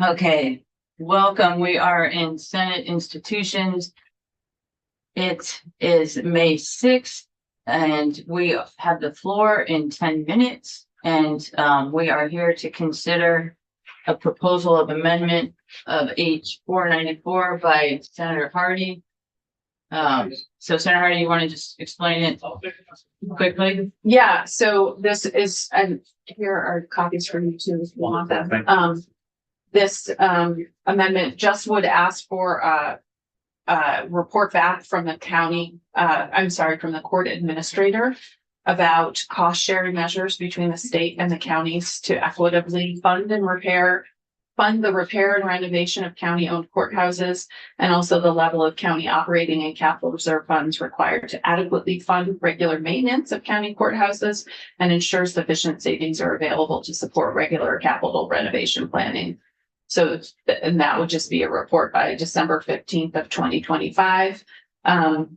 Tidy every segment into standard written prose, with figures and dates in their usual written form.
Okay, welcome. We are in Senate institutions. It is May 6th, and we have the floor in 10 minutes. And we are here to consider a proposal of amendment of H 494 by Senator Hardy. So Senator Hardy, you want to just explain it quickly? Yeah, so this is, and here are copies for you too, if you want them. This amendment just would ask for a report back from the county, from the court administrator about cost sharing measures between the state and the counties to equitably fund the repair and renovation of county owned courthouses, and also the level of county operating and capital reserve funds required to adequately fund regular maintenance of county courthouses and ensure sufficient savings are available to support regular capital renovation planning. So, and that would just be a report by December 15th of 2025.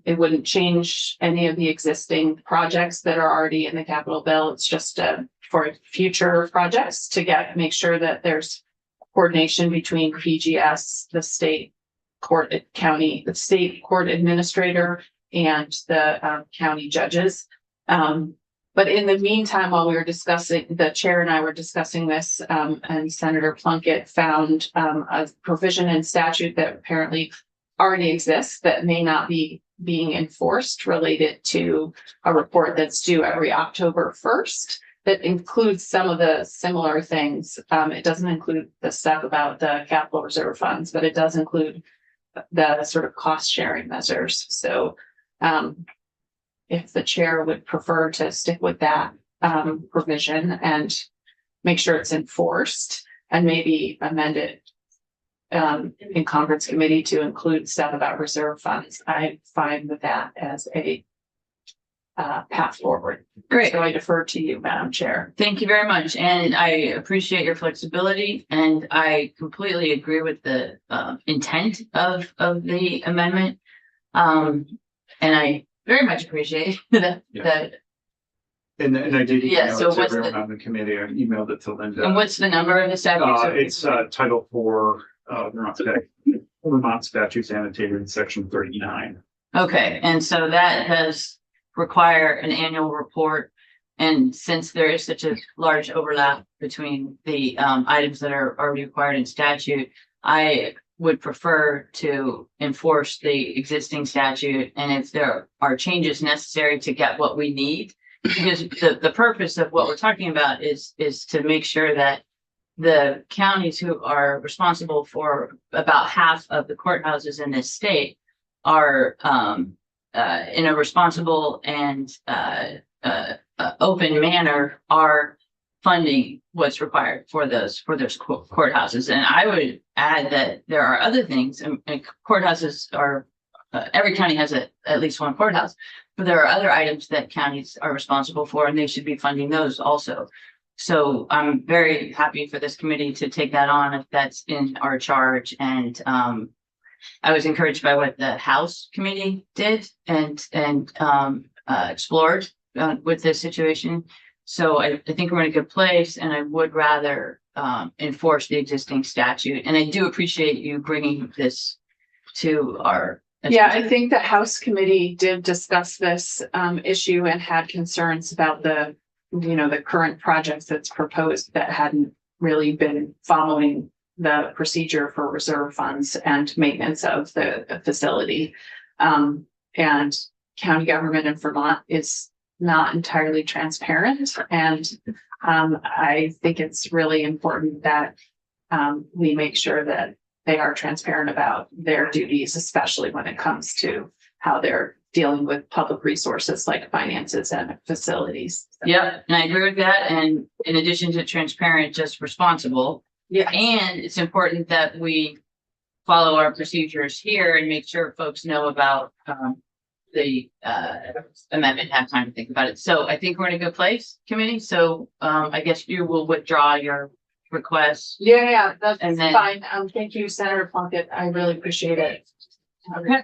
It wouldn't change any of the existing projects that are already in the capital bill. It's just for future projects to make sure that there's coordination between PGS, the state court administrator, and the county judges. But in the meantime, while we were discussing, the chair and I were discussing this, and Senator Plunkett found a provision in statute that apparently already exists that may not be being enforced, related to a report that's due every October 1st. That includes some of the similar things. It doesn't include the stuff about the capital reserve funds, but it does include the sort of cost sharing measures. So if the chair would prefer to stick with that provision and make sure it's enforced, and maybe amend it in conference committee to include stuff about reserve funds, I'm fine with that as a path forward. Great. So I defer to you, Madam Chair. Thank you very much. And I appreciate your flexibility, and I completely agree with the intent of the amendment. And I very much appreciate that. Yeah. And I did email so it to everyone on the committee. I emailed it to Linda. And what's the number of the statute? It's Title 4, Vermont statutes annotated in section 39. Okay, and so that does require an annual report. And since there is such a large overlap between the items that are already required in statute, I would prefer to enforce the existing statute. And if there are changes necessary to get what we need, because the purpose of what we're talking about is to make sure that the counties who are responsible for about half of the courthouses in this state are in a responsible and open manner are funding what's required for those courthouses. And I would add that there are other things, and courthouses are every county has at least one courthouse, but there are other items that counties are responsible for, and they should be funding those also. So I'm very happy for this committee to take that on if that's in our charge. And I was encouraged by what the House committee did and explored with this situation. So I think we're in a good place, and I would rather enforce the existing statute. And I do appreciate you bringing this to our attention. Yeah, I think the House committee did discuss this issue and had concerns about the current projects that's proposed that hadn't really been following the procedure for reserve funds and maintenance of the facility. And county government in Vermont is not entirely transparent. And I think it's really important that we make sure that they are transparent about their duties, especially when it comes to how they're dealing with public resources like finances and facilities. Yeah, and I agree with that. And in addition to transparent, just responsible. Yeah. And it's important that we follow our procedures here and make sure folks know about the amendment, have time to think about it. So I think we're in a good place, committee. So I guess you will withdraw your request. Yeah, that's And then- fine. Thank you, Senator Plunkett. I really appreciate it. Okay.